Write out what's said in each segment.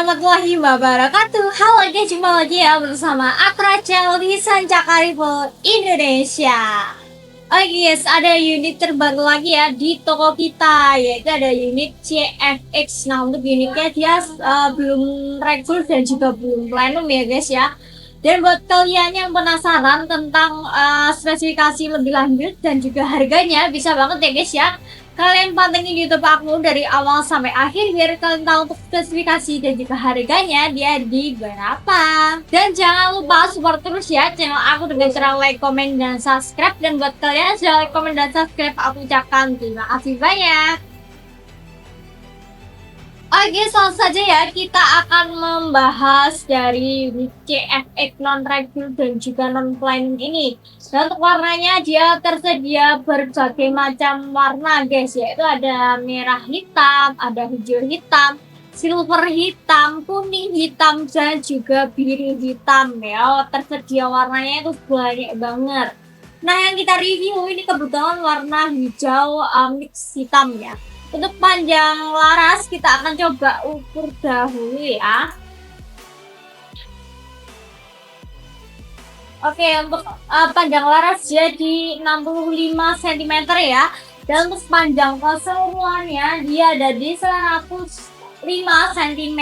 warahmatullahi wabarakatuh. Halo guys, jumpa lagi ya bersama aku Rachel di Sancakaripo Indonesia. Oke guys, ada unit terbaru lagi ya di toko kita, yaitu ada unit CFX. Nah, untuk unitnya dia belum regular dan juga belum platinum ya guys ya. Dan buat kalian yang penasaran tentang spesifikasi lebih lanjut dan juga harganya, bisa banget ya guys ya, kalian pantengin YouTube aku dari awal sampai akhir biar kalian tahu untuk spesifikasi dan juga harganya dia di berapa. Dan jangan lupa support terus ya channel aku dengan cara like, comment, dan subscribe. Dan buat kalian yang sudah like, comment, dan subscribe, aku ucapkan terima kasih banyak. Oke, langsung saja ya, kita akan membahas dari CFX non-regular dan juga non-plain ini. Dan untuk warnanya dia tersedia berbagai macam warna guys, yaitu ada merah hitam, ada hijau hitam, silver hitam, kuning hitam, dan juga biru hitam ya. Tersedia warnanya itu banyak banget. Nah, yang kita review ini kebetulan warna hijau mix hitam ya. Untuk panjang laras kita akan coba ukur dahulu ya. Oke, untuk panjang laras jadi 65 cm ya. Dan untuk panjang keseluruhannya dia ada di 105 cm.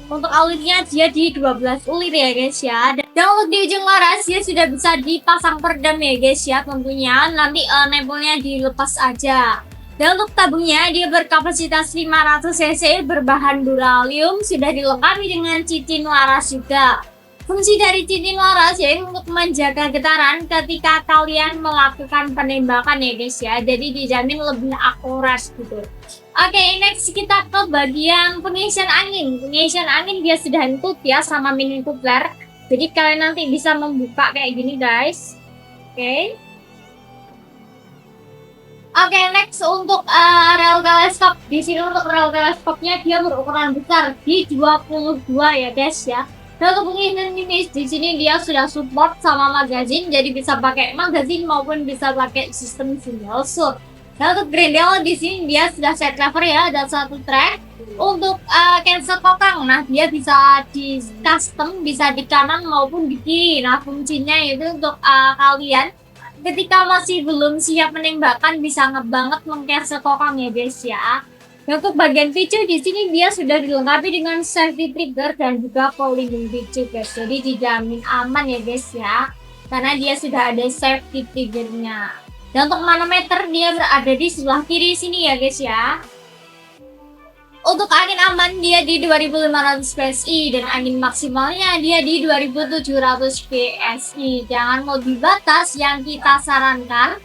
Untuk ulitnya dia di 12 ulit ya guys ya. Dan untuk di ujung laras dia sudah bisa dipasang peredam ya guys ya tentunya. Nanti nempelnya dilepas aja. Dan untuk tabungnya dia berkapasitas 500 cc berbahan duralium, sudah dilengkapi dengan cincin laras juga. Fungsi dari cincin laras yaitu untuk menjaga getaran ketika kalian melakukan penembakan ya guys ya. Jadi dijamin lebih akurat gitu. Oke, next kita ke bagian pengisian angin. Pengisian angin dia sudah include ya sama mini coupler. Jadi kalian nanti bisa membuka kayak gini guys. Oke. Oke, next untuk rel teleskop. Di sini untuk rel teleskopnya dia berukuran besar di 22 ya guys ya. Dan untuk pengisian ini di sini dia sudah support sama magazine, jadi bisa pakai magazine maupun bisa pakai sistem single shoot. Dan untuk grendel di sini dia sudah set cover ya, ada satu track. Untuk cancel kokang, nah dia bisa di custom, bisa di kanan maupun di kiri. Nah fungsinya itu untuk kalian ketika masih belum siap menembakkan bisa ngebanget meng-cancel kokang ya guys ya. Untuk bagian picu di sini dia sudah dilengkapi dengan safety trigger dan juga polling picu guys. Jadi dijamin aman ya guys ya. Karena dia sudah ada safety triggernya. Dan untuk manometer dia berada di sebelah kiri sini ya guys ya. Untuk angin aman dia di 2500 PSI dan angin maksimalnya dia di 2700 PSI. Jangan melebihi batas yang kita sarankan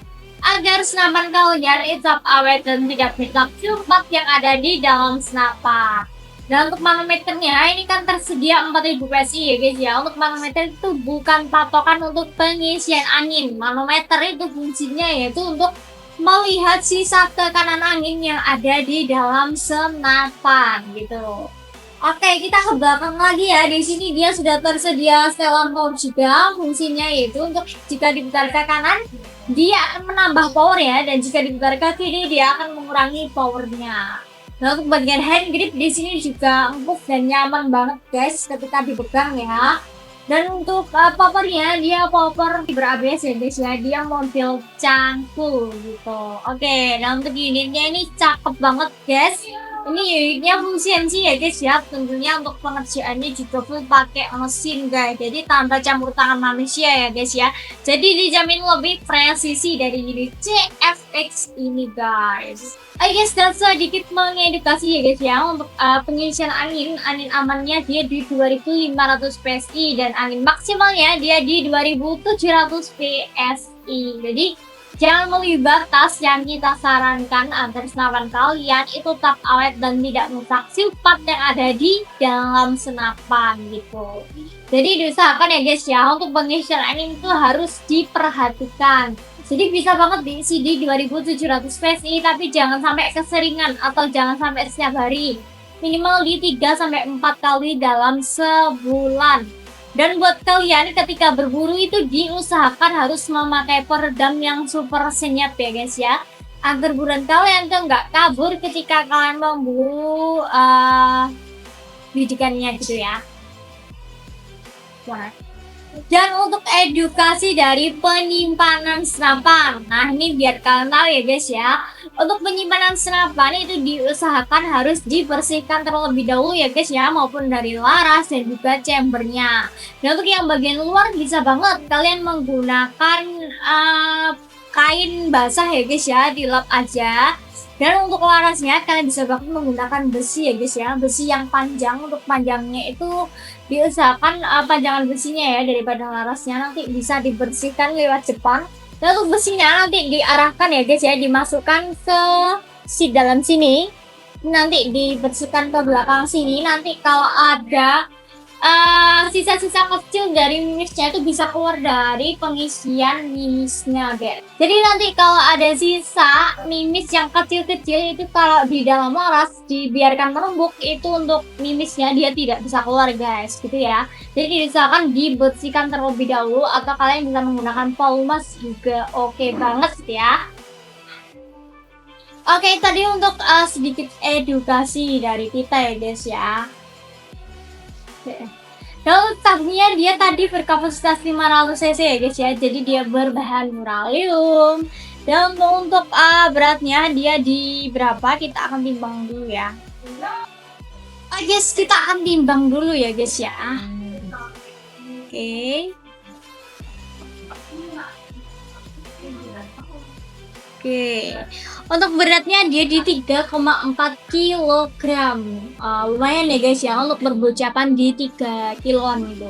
agar senapan kalian tetap awet dan tidak bergerak cepat yang ada di dalam senapan. Dan untuk manometernya ini kan tersedia 4000 PSI ya guys ya. Untuk manometer itu bukan patokan untuk pengisian angin. Manometer itu fungsinya yaitu untuk melihat sisa tekanan angin yang ada di dalam senapan gitu. Oke, kita ke belakang lagi ya. Di sini dia sudah tersedia setelan power juga. Fungsinya yaitu untuk jika diputar ke kanan dia akan menambah power ya, dan jika diputar ke kiri dia akan mengurangi powernya. Nah, untuk bagian hand grip di sini juga empuk dan nyaman banget guys ketika dipegang ya. Dan untuk poppernya dia popper ber-ABS ya guys ya, dia model cangkul gitu. Oke, nah untuk unitnya ini cakep banget guys. Ini unitnya full CNC ya guys ya, tentunya untuk pengerjaannya juga full pakai mesin guys. Jadi tanpa campur tangan manusia ya guys ya. Jadi dijamin lebih presisi dari unit CFX ini guys. Guys, dan sedikit mengedukasi ya guys ya untuk pengisian angin amannya dia di 2500 PSI dan angin maksimalnya dia di 2700 PSI. Jadi jangan melebihi batas yang kita sarankan agar senapan kalian itu tetap awet dan tidak merusak sifat yang ada di dalam senapan gitu. Jadi diusahakan ya guys ya untuk pengisian angin itu harus diperhatikan. Jadi bisa banget diisi di 2700 PSI, tapi jangan sampai keseringan atau jangan sampai setiap hari. Minimal di 3-4 kali dalam sebulan. Dan buat kalian ketika berburu itu diusahakan harus memakai peredam yang super senyap ya guys ya. Agar buruan kalian tuh nggak kabur ketika kalian memburu didikannya gitu ya. Nah, dan untuk edukasi dari penyimpanan senapan. Nah, ini biar kalian tahu ya guys ya. Untuk penyimpanan senapan itu diusahakan harus dibersihkan terlebih dahulu ya guys ya, maupun dari laras dan juga chambernya. Dan untuk yang bagian luar bisa banget kalian menggunakan kain basah ya guys ya, dilap aja. Dan untuk larasnya kalian bisa banget menggunakan besi ya guys ya, besi yang panjang. Untuk panjangnya itu diusahakan panjangan besinya ya daripada larasnya, nanti bisa dibersihkan lewat depan. Dan untuk besinya nanti diarahkan ya guys ya, dimasukkan ke dalam sini, nanti dibersihkan ke belakang sini. Nanti kalau ada sisa-sisa kecil dari mimisnya itu bisa keluar dari pengisian mimisnya guys. Jadi nanti kalau ada sisa mimis yang kecil-kecil itu, kalau di dalam laras dibiarkan menumbuk, itu untuk mimisnya dia tidak bisa keluar guys, gitu ya. Jadi diusahakan dibersihkan terlebih dahulu, atau kalian bisa menggunakan pelumas juga oke banget ya. Oke, tadi untuk sedikit edukasi dari kita ya guys ya. Kalau tabnya dia tadi berkapasitas 500 cc ya guys ya, jadi dia berbahan muralium. Dan untuk beratnya dia di berapa, kita akan timbang dulu ya. Guys, kita akan timbang dulu ya guys ya. Oke. Oke, untuk beratnya dia di 3,4 kg. Lumayan ya guys ya, untuk berbocapan di 3 kiloan gitu.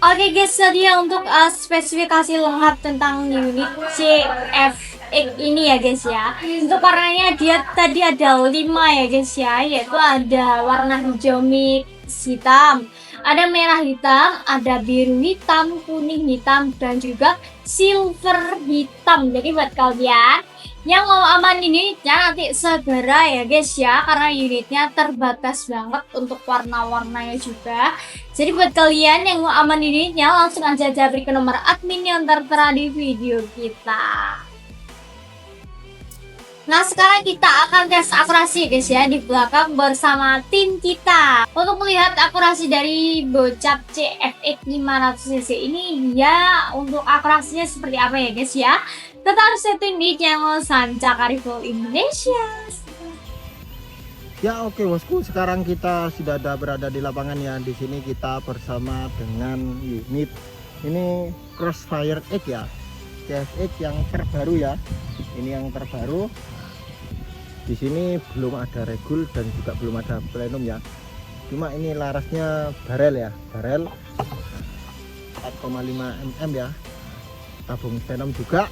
Oke guys, tadi ya untuk spesifikasi lengkap tentang unit CFX ini ya guys ya. Untuk warnanya dia tadi ada 5 ya guys ya, yaitu ada warna hijau mix hitam, ada merah hitam, ada biru hitam, kuning hitam, dan juga silver hitam. Jadi buat kalian yang mau aman unitnya nanti segera ya guys ya, karena unitnya terbatas banget untuk warna-warnanya juga. Jadi buat kalian yang mau aman unitnya langsung aja japri ke nomor admin yang tertera di video kita. Nah, sekarang kita akan tes akurasi guys ya di belakang bersama tim kita. Untuk melihat akurasi dari bocap CFX 500cc ini, dia untuk akurasinya seperti apa ya guys ya. Tetap harus setting di channel Sanca Rifle Indonesia. Ya oke bosku, sekarang kita sudah berada di lapangan ya. Di sini kita bersama dengan unit ini Crossfire X ya, CFX yang terbaru ya. Ini yang terbaru. Di sini belum ada regul dan juga belum ada plenum ya. Cuma ini larasnya barel ya, barel 4,5 mm ya. Tabung venom juga.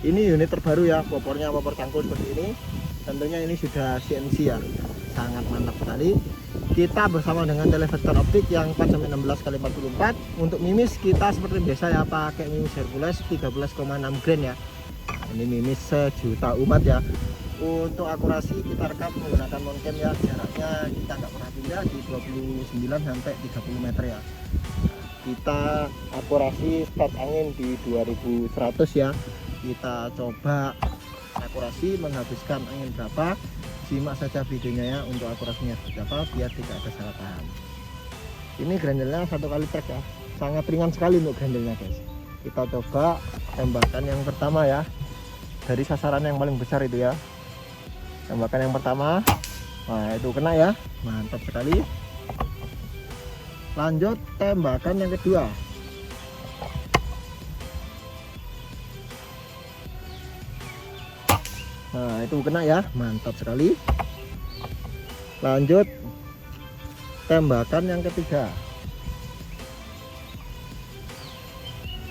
Ini unit terbaru ya, popornya popor cangkul seperti ini. Tentunya ini sudah CNC ya, sangat mantap sekali. Kita bersama dengan televektor optik yang 4-16x44. Untuk mimis kita seperti biasa ya, pakai mimis Hercules 13,6 grain ya. Ini mimis sejuta umat ya. Untuk akurasi kita rekam menggunakan moncam ya, jaraknya kita nggak pernah pindah di 29 sampai 30 meter ya. Kita akurasi start angin di 2100 ya. Kita coba akurasi menghabiskan angin berapa, simak saja videonya ya untuk akurasinya berapa biar tidak ada salah paham. Ini grandelnya 1 kali trek ya, sangat ringan sekali untuk grandelnya guys. Kita coba tembakan yang pertama ya, dari sasaran yang paling besar itu ya. Tembakan yang pertama, nah itu kena ya, mantap sekali. Lanjut tembakan yang kedua. Nah itu kena ya, mantap sekali. Lanjut tembakan yang ketiga.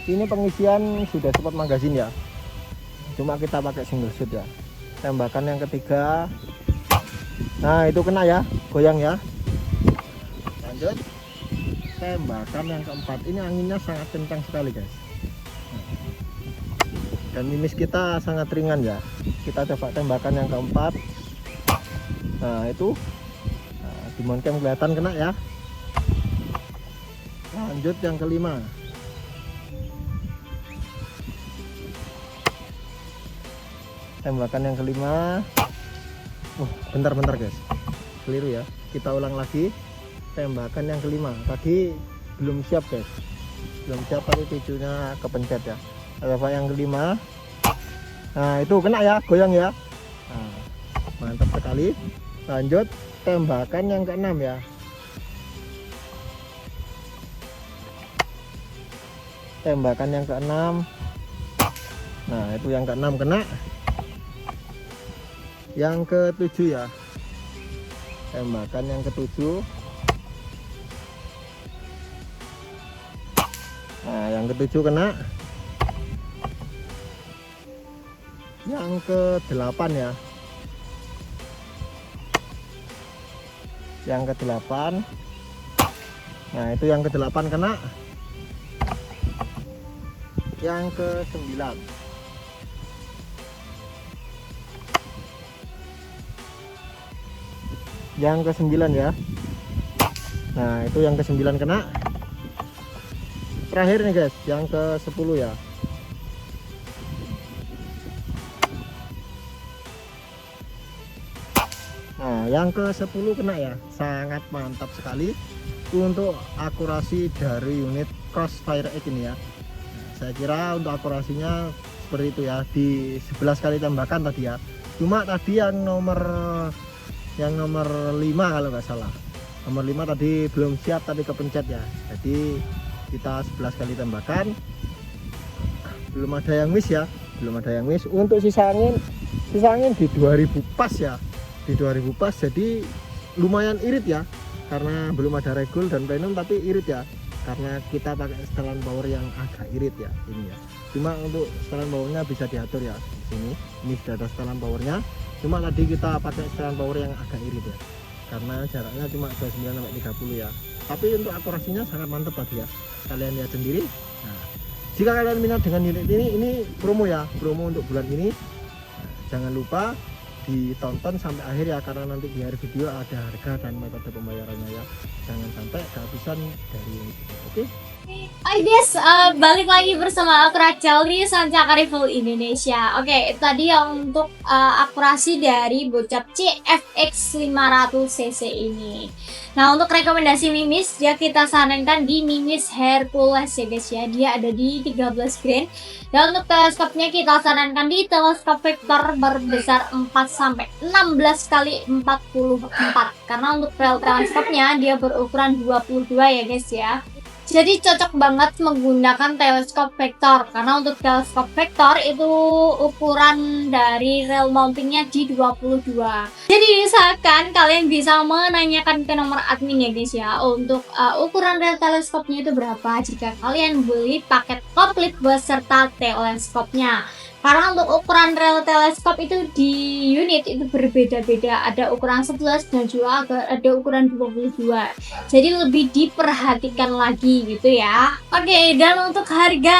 Ini pengisian sudah support magazin ya, cuma kita pakai single shot ya. Tembakan yang ketiga, nah itu kena ya, goyang ya. Lanjut tembakan yang keempat. Ini anginnya sangat kencang sekali guys, dan mimis kita sangat ringan ya. Kita coba tembakan yang keempat. Nah itu, nah, di moncam kelihatan kena ya. Lanjut yang kelima. Tembakan yang kelima. Bentar guys, keliru ya, kita ulang lagi. Tembakan yang kelima tadi belum siap guys, belum siap, tadi tujuhnya kepencet ya. Tembakan yang kelima, nah itu kena ya, goyang ya. Nah, mantap sekali. Lanjut tembakan yang keenam ya. Tembakan yang keenam, nah itu yang keenam kena. Yang ketujuh ya, tembakan yang ketujuh. Nah yang ketujuh kena. Yang kedelapan ya, yang kedelapan, nah itu yang kedelapan kena. Yang kesembilan, yang kesembilan ya, nah itu yang kesembilan kena. Terakhir nih guys, yang ke-10 ya. Nah yang ke-10 kena ya, sangat mantap sekali untuk akurasi dari unit Crossfire X ini ya. Saya kira untuk akurasinya seperti itu ya, di 11 kali tembakan tadi ya. Cuma tadi yang nomor 5 kalau nggak salah, nomor 5 tadi belum siap, tadi kepencet ya. Jadi kita 11 kali tembakan, belum ada yang miss ya, belum ada yang miss. Untuk sisa angin di 2000 pas ya, di 2000 pas, jadi lumayan irit ya, karena belum ada regul dan plenum, tapi irit ya, karena kita pakai setelan power yang agak irit ya ini ya. Cuma untuk setelan powernya bisa diatur ya di sini. Ini sudah ada setelan powernya, cuma tadi kita pakai setelan power yang agak irit ya, karena jaraknya cuma 29 sampai 30 ya. Tapi untuk akurasinya sangat mantap tadi ya, kalian lihat sendiri. Nah, jika kalian minat dengan unit ini promo ya, promo untuk bulan ini. Nah, jangan lupa ditonton sampai akhir ya, karena nanti di akhir video ada harga dan metode pembayarannya ya. Jangan sampai kehabisan dari unit ini. Oke? Hai guys, balik lagi bersama aku Rachel di Sancaka Review Indonesia. Oke, tadi yang untuk akurasi dari bocap CFX 500cc ini. Nah, untuk rekomendasi mimis, dia kita sarankan di Mimis Hercules ya guys ya. Dia ada di 13 grain. Dan untuk teleskopnya kita sarankan di teleskop vektor berbesar 4-16 kali 44. Karena untuk teleskopnya dia berukuran 22 ya guys ya. Jadi cocok banget menggunakan teleskop vektor, karena untuk teleskop vektor itu ukuran dari rail mountingnya di 22. Jadi misalkan kalian bisa menanyakan ke nomor admin ya guys ya, untuk ukuran rail teleskopnya itu berapa jika kalian beli paket komplit beserta teleskopnya. Karena untuk ukuran rail teleskop itu di unit itu berbeda-beda, ada ukuran 11 dan juga ada ukuran 22. Jadi lebih diperhatikan lagi gitu ya. Oke, dan untuk harga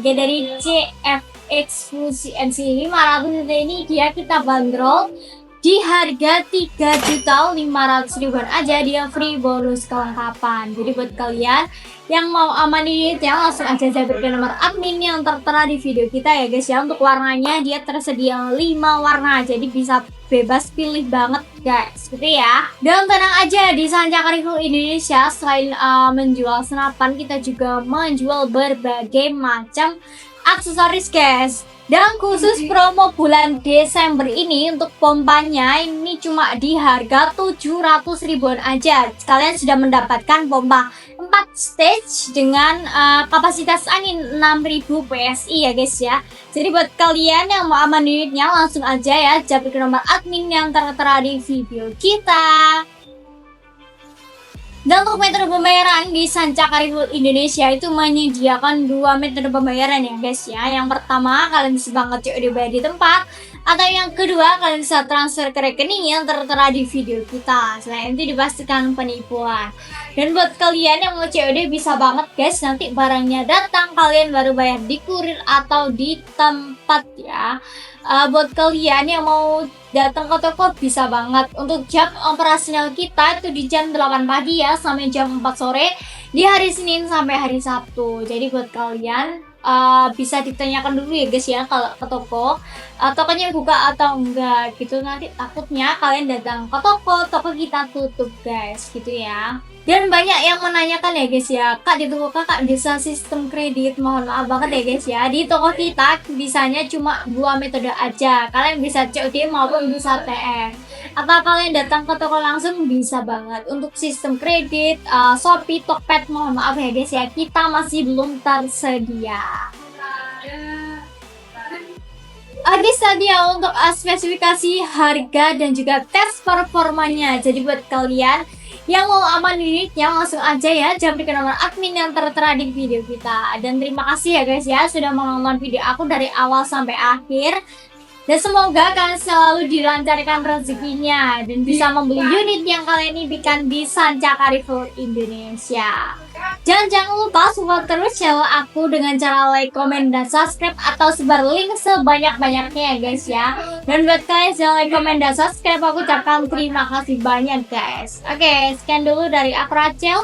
dari CFX Full CNC 500 ini dia kita bandrol di harga 3.500.000-an aja, dia free bonus kelengkapan. Jadi buat kalian yang mau amanin ya langsung aja jabir ke nomor admin yang tertera di video kita ya guys ya. Untuk warnanya dia tersedia 5 warna, jadi bisa bebas pilih banget guys gitu ya. Dan tenang aja, di Sancaka Review Indonesia selain menjual senapan, kita juga menjual berbagai macam aksesoris guys. Dan khusus promo bulan Desember ini untuk pompanya ini cuma di harga 700.000-an aja. Kalian sudah mendapatkan pompa 4 stage dengan kapasitas angin 6000 PSI ya guys ya. Jadi buat kalian yang mau aman unitnya langsung aja ya jabri ke nomor admin yang tertera di video kita. Dan untuk metode pembayaran di Sancaka Review Indonesia itu menyediakan 2 metode pembayaran ya guys ya. Yang pertama kalian bisa banget COD bayar di tempat, atau yang kedua kalian bisa transfer ke rekening yang tertera di video kita. Selain itu dipastikan penipuan. Dan buat kalian yang mau COD bisa banget guys, nanti barangnya datang kalian baru bayar di kurir atau di tempat ya. Buat kalian yang mau datang ke toko bisa banget. Untuk jam operasional kita itu di jam 8 pagi ya sampai jam 4 sore di hari Senin sampai hari Sabtu. Jadi buat kalian bisa ditanyakan dulu ya guys ya kalau ke toko tokonya buka atau enggak gitu, nanti takutnya kalian datang ke toko kita tutup guys gitu ya. Dan banyak yang menanyakan ya guys ya, kak di toko kakak bisa sistem kredit, mohon maaf banget ya guys ya, di toko kita bisanya cuma 2 metode aja, kalian bisa COD maupun bisa TR, atau kalian datang ke toko langsung bisa banget. Untuk sistem kredit Shopee, Tokped mohon maaf ya guys ya, kita masih belum tersedia. Guys, tadi ya untuk spesifikasi harga dan juga tes performanya. Jadi buat kalian yang mau aman unitnya langsung aja ya jump ke nomor admin yang tertera di video kita. Dan terima kasih ya guys ya sudah menonton video aku dari awal sampai akhir. Dan semoga kalian selalu dilancarkan rezekinya dan bisa membeli unit yang kalian impikan di Sanca Carrefour Indonesia. Jangan lupa support terus channel aku dengan cara like, komen, dan subscribe atau sebar link sebanyak-banyaknya ya guys ya. Dan buat kalian yang like, komen, dan subscribe aku ucapkan terima kasih banyak guys. Oke, sekian dulu dari aku Rachel.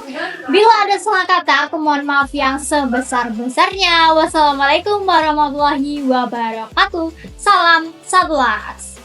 Bila ada salah kata aku mohon maaf yang sebesar-besarnya. Wassalamualaikum warahmatullahi wabarakatuh. Salam 11.